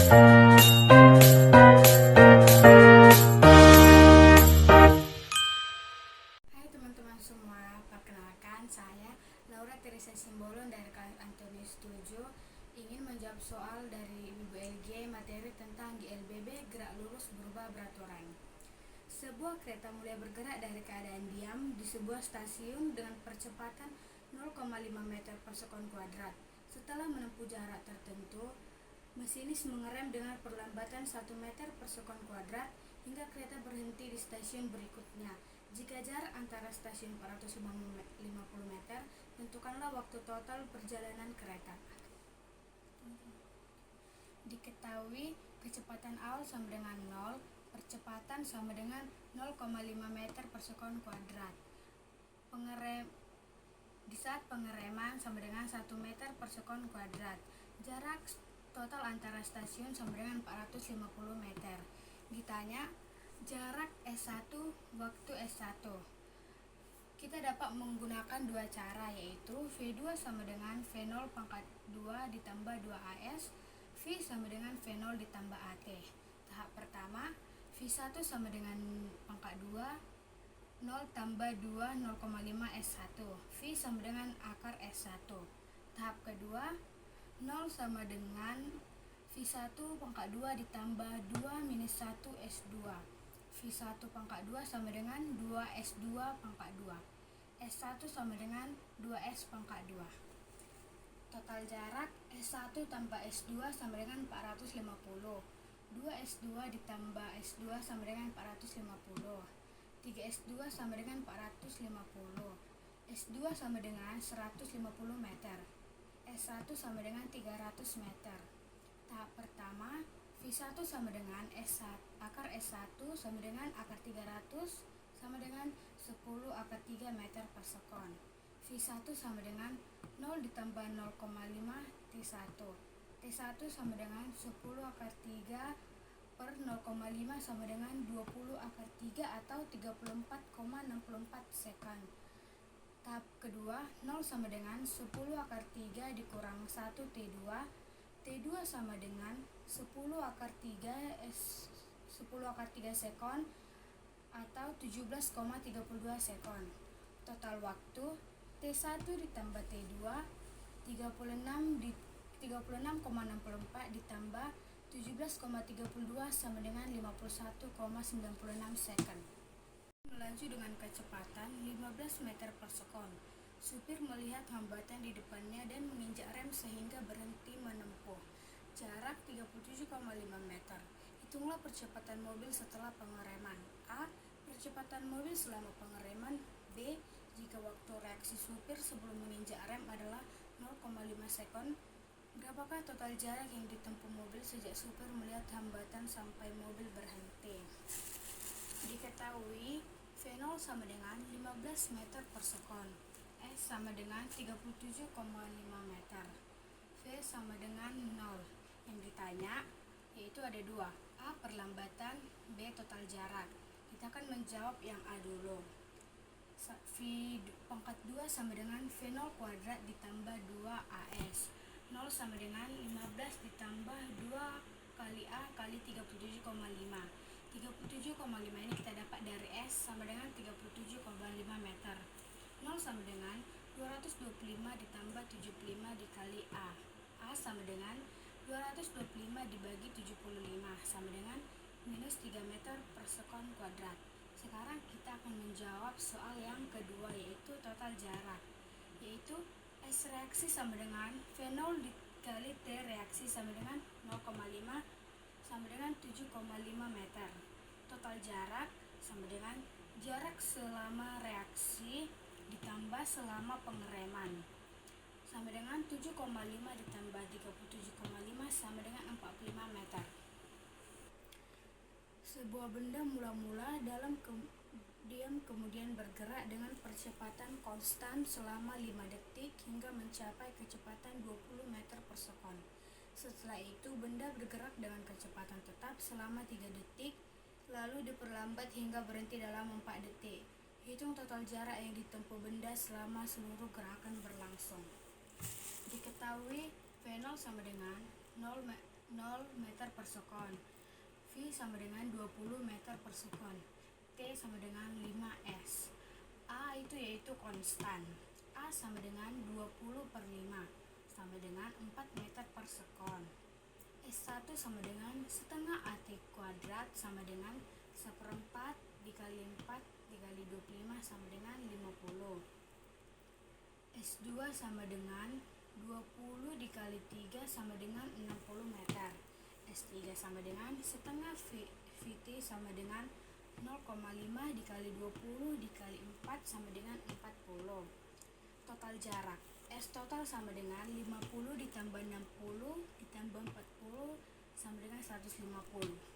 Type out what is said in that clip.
Hai teman-teman semua, perkenalkan saya Laura Teresa Simbolon dari kelas Antonius 7 ingin menjawab soal dari Ibu LG materi tentang GLBB gerak lurus berubah beraturan. Sebuah kereta mulai bergerak dari keadaan diam di sebuah stasiun dengan percepatan 0,5 meter per sekon kuadrat. Setelah menempuh jarak tertentu, masinis mengerem dengan perlambatan 1 meter per sekon kuadrat hingga kereta berhenti di stasiun berikutnya. Jika jarak antara stasiun 450 meter, tentukanlah waktu total perjalanan kereta. Diketahui kecepatan awal sama dengan 0, percepatan sama dengan 0,5 meter per sekon kuadrat. Di saat pengereman sama dengan 1 meter per sekon kuadrat. Jarak total antara stasiun sama dengan 450 meter. Ditanya jarak S1, waktu S1. Kita dapat menggunakan dua cara, yaitu V2 sama dengan V0 pangkat 2 ditambah 2AS, V sama dengan V0 ditambah AT. Tahap pertama, V1 sama dengan pangkat 2, 0 tambah 2, 0,5 S1. V sama dengan akar S1. Tahap kedua, 0 sama dengan V1 pangkat 2 ditambah 2 minus 1 S2. V1 pangkat 2 sama dengan 2 S2 pangkat 2. S1 sama dengan 2S pangkat 2. Total jarak S1 tambah S2 sama dengan 450. 2S2 ditambah S2 sama dengan 450. 3S2 sama dengan 450. S2 sama dengan 150 meter. S1 sama dengan 300 meter. Tahap pertama, V1 sama dengan akar S1 sama dengan akar 300 sama dengan 10 akar 3 meter per sekon. V1 sama dengan 0 ditambah 0,5 T1. T1 sama dengan 10 akar 3 per 0,5 sama dengan 20 akar 3 atau 34,64 sekon. Tahap kedua, 0 sama dengan 10 akar 3 dikurang 1 T2. T2 sama dengan 10 akar 3 sekon atau 17,32 sekon. Total waktu T1 ditambah T2 36,64 ditambah 17,32 sama dengan 51,96 sekon. Melaju dengan kecepatan 15 meter per sekon. Supir melihat hambatan di depannya dan menginjak rem sehingga berhenti menempuh jarak 37,5 meter. Hitunglah percepatan mobil setelah pengereman. A. Percepatan mobil selama pengereman. B. Jika waktu reaksi supir sebelum menginjak rem adalah 0,5 sekon, berapakah total jarak yang ditempuh mobil sejak supir melihat hambatan sampai mobil berhenti? Diketahui V0 sama dengan 15 meter per sekon, S sama dengan 37,5 meter, V sama dengan 0. Yang ditanya yaitu ada dua, A. Perlambatan, B. Total jarak. Kita akan menjawab yang A dulu. V pangkat 2 sama dengan V0 kuadrat ditambah 2AS. 0 sama dengan 15 ditambah 2 kali A kali 37,5. 37,5 ini kita dapat dari S sama dengan 37,5 meter. 0 sama dengan 225 ditambah 75 dikali A. A sama dengan 225 dibagi 75 sama dengan minus 3 meter per sekon kuadrat. Sekarang kita akan menjawab soal yang kedua, yaitu total jarak, yaitu S reaksi sama dengan V0 dikali T reaksi sama dengan 0,5 sama dengan 7,5 meter. Total jarak sama dengan jarak selama reaksi ditambah selama pengereman sama dengan 7,5 ditambah 37,5 sama dengan 45 meter. Sebuah benda mula-mula dalam diam kemudian bergerak dengan percepatan konstan selama 5 detik hingga mencapai kecepatan 20 meter per sekon. Setelah itu benda bergerak dengan kecepatan tetap selama 3 detik lalu diperlambat hingga berhenti dalam 4 detik. Hitung total jarak yang ditempuh benda selama seluruh gerakan berlangsung. Diketahui V0 sama dengan 0 0 meter per sekon. V sama dengan 20 meter per sekon. T sama dengan 5S. A itu yaitu konstan. A sama dengan 20 per 5 sama dengan 4 meter per sekon. S1 sama dengan setengah AT kuadrat sama dengan 1/4 dikali 4 dikali 25 sama dengan 50. S2 sama dengan 20 dikali 3 sama dengan 60 meter. S3 sama dengan setengah VT sama dengan 0,5 dikali 20 dikali 4 sama dengan 40. Total jarak S total sama dengan 50 ditambah 60 ditambah 40 sama dengan 150.